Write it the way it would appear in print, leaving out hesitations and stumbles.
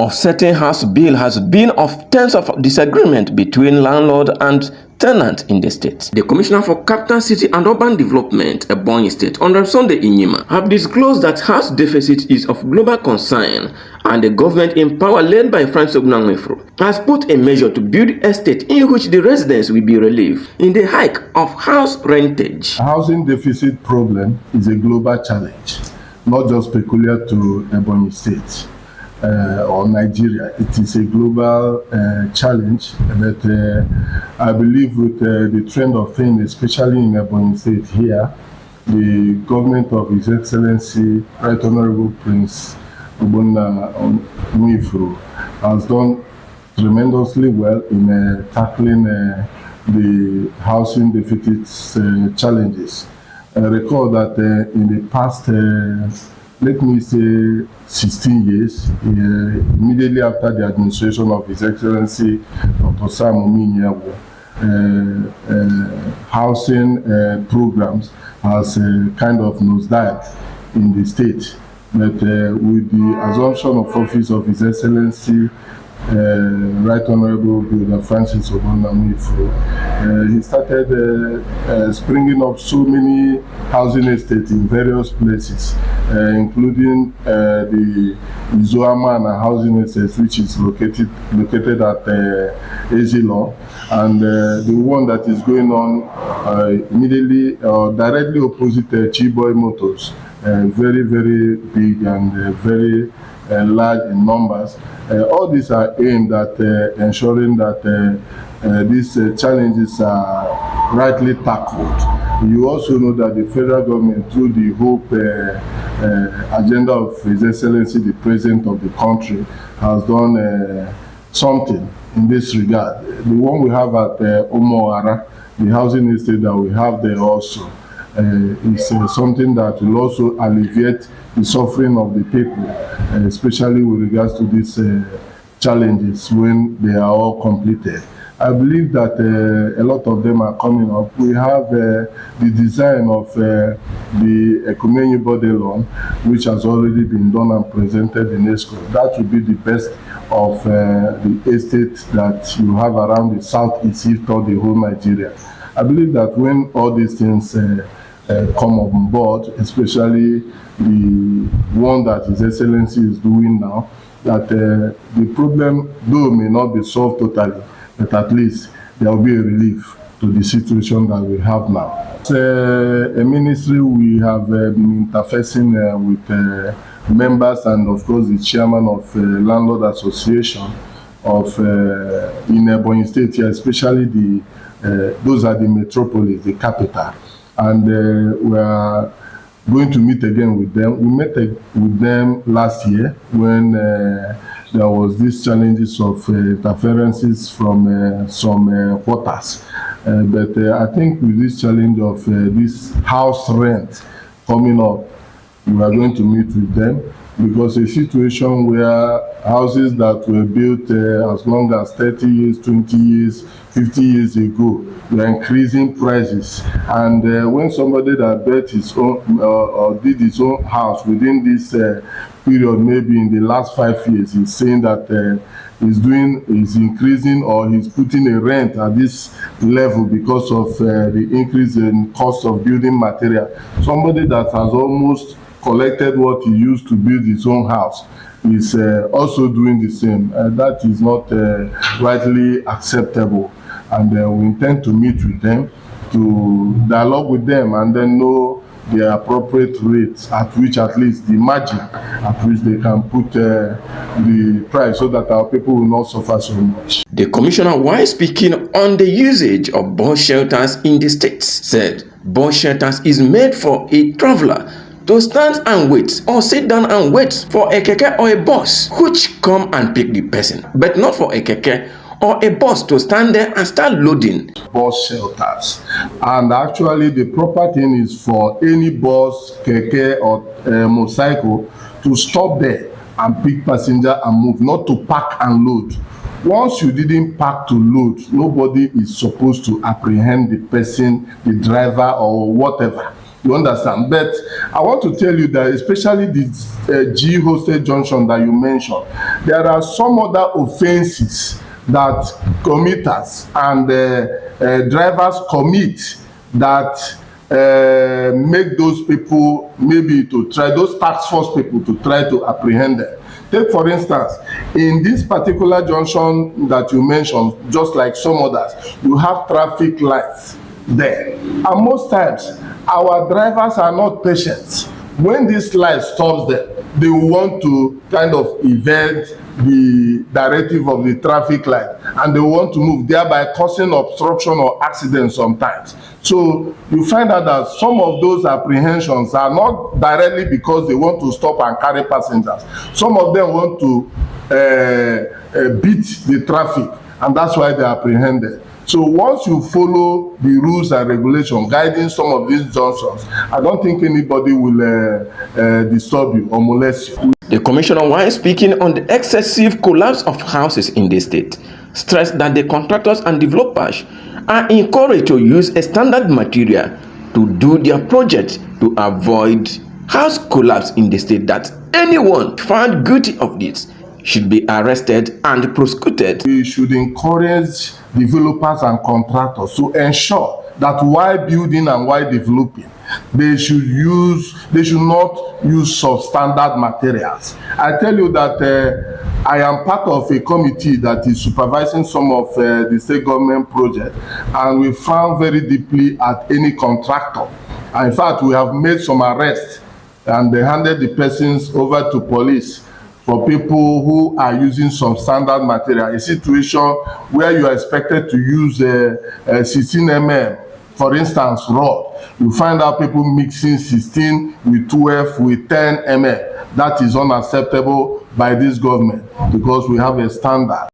of certain house bill has been of terms of disagreement between landlord and tenant in the state. The Commissioner for Capital City and Urban Development, Ebonyi State, Hon Sunday Elichi Inyima, have disclosed that house deficit is of global concern, and the government in power led by Francis Ogunanwefro has put a measure to build estate in which the residents will be relieved in the hike of house rentage. Housing deficit problem is a global challenge, not just peculiar to Ebonyi State or Nigeria. It is a global challenge that I believe with the trend of things, especially in Ebonyi State here, the government of His Excellency Right Honorable Prince Ogunanwefro has done tremendously well in tackling the housing deficit challenges. I recall that in the past, let me say 16 years, immediately after the administration of His Excellency Dr. Sam Ominyawo, housing programs has kind of nosedived in the state. But with the assumption of office of His Excellency Right Honorable Francis Ogunanwefro, he started springing up so many housing estates in various places, including the Izoamana housing estate, which is located at Ezilo, and the one that is going on immediately directly opposite Chiboy Motors, very, very big and very large in numbers. All these are aimed at ensuring that these challenges are rightly tackled. You also know that the federal government, through the HOPE agenda of His Excellency the President of the country, has done something in this regard. The one we have at Omoara, the housing estate that we have there also, is something that will also alleviate the suffering of the people, especially with regards to these challenges when they are all completed. I believe that a lot of them are coming up. We have the design of the Ebonyi body loan, which has already been done and presented in ESCO. That will be the best of the estate that you have around the southeast, if not the whole Nigeria. I believe that when all these things come on board, especially the one that His Excellency is doing now, that the problem, though may not be solved totally, but at least there will be a relief to the situation that we have now. As a ministry, we have been interfacing with members and of course the chairman of Landlord Association of in Ebonyi State here, especially those are the metropolis, the capital. And we are going to meet again with them. We met with them last year when there was these challenges of interferences from some quarters. But I think with this challenge of this house rent coming up, we are going to meet with them, because a situation where houses that were built as long as 30 years, 20 years, 50 years ago were increasing prices, and when somebody that built his own or did his own house within this period, maybe in the last 5 years, is saying that is increasing or he's putting a rent at this level because of the increase in cost of building material. Somebody that has almost collected what he used to build his own house is also doing the same. That is not rightly acceptable, and we intend to meet with them, to dialogue with them, and then know the appropriate rates at which, at least the margin at which they can put the price, so that our people will not suffer so much. The commissioner, while speaking on the usage of bus shelters in the states, said bus shelters is made for a traveler to stand and wait or sit down and wait for a keke or a bus which come and pick the person, but not for a keke or a bus to stand there and start loading. Bus shelters, and actually the proper thing is for any bus, keke or motorcycle to stop there and pick passenger and move, not to park and load. Once you didn't park to load, nobody is supposed to apprehend the person, the driver or whatever. You understand? But I want to tell you that especially this G-hosted junction that you mentioned, there are some other offenses that commuters and drivers commit that make those people maybe to try, those task force people to try to apprehend them. Take for instance, in this particular junction that you mentioned, just like some others, you have traffic lights there. And most times, our drivers are not patient. When this light stops them, they want to kind of evade the directive of the traffic light and they want to move, thereby causing obstruction or accident sometimes. So you find out that some of those apprehensions are not directly because they want to stop and carry passengers. Some of them want to beat the traffic, and that's why they are apprehended. So once you follow the rules and regulations guiding some of these junctions, I don't think anybody will disturb you or molest you. The commissioner, while speaking on the excessive collapse of houses in the state, stressed that the contractors and developers are encouraged to use a standard material to do their project to avoid house collapse in the state, that anyone found guilty of this should be arrested and prosecuted. We should encourage developers and contractors to ensure that while building and while developing, they should not use substandard materials. I tell you that I am part of a committee that is supervising some of the state government projects, and we frown very deeply at any contractor. And in fact, we have made some arrests and they handed the persons over to police for people who are using some standard material. A situation where you are expected to use 16 mm, for instance, rod. You find out people mixing 16 with 12 with 10 mm. That is unacceptable by this government because we have a standard.